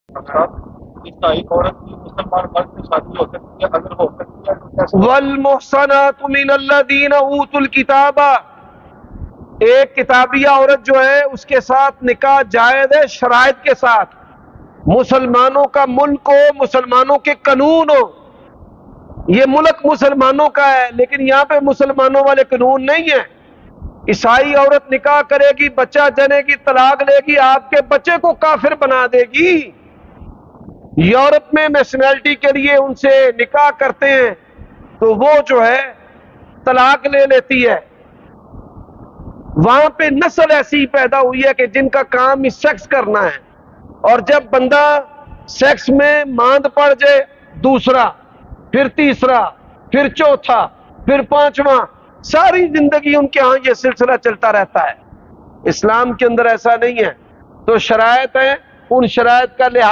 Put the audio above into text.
عیسائی عورت کی مسلمان مرد سے شادی ہو سکتی ہے؟ اگر ہو سکتی ہے تو کیسے؟ والمحصنات من الذین اوتوا الکتاب، ایک کتابیہ عورت جو ہے اس کے ساتھ نکاح جائز ہے شرائط کے ساتھ، مسلمانوں کا ملک ہو، مسلمانوں کے قانون ہو، یہ ملک مسلمانوں کا ہے لیکن یہاں پہ مسلمانوں والے قانون نہیں ہیں۔ عیسائی عورت نکاح کرے گی، بچہ جنے گی، طلاق لے گی، آپ کے بچے کو کافر بنا دے گی۔ یورپ میں نیشنلٹی کے لیے ان سے نکاح کرتے ہیں تو وہ جو ہے طلاق لے لیتی ہے، وہاں پہ نسل ایسی پیدا ہوئی ہے کہ جن کا کام ہی سیکس کرنا ہے، اور جب بندہ سیکس میں ماند پڑ جائے، دوسرا، پھر تیسرا، پھر چوتھا، پھر پانچواں، ساری زندگی ان کے ہاں یہ سلسلہ چلتا رہتا ہے۔ اسلام کے اندر ایسا نہیں ہے، تو شرائط ہیں، ان شرائط کا لحاظ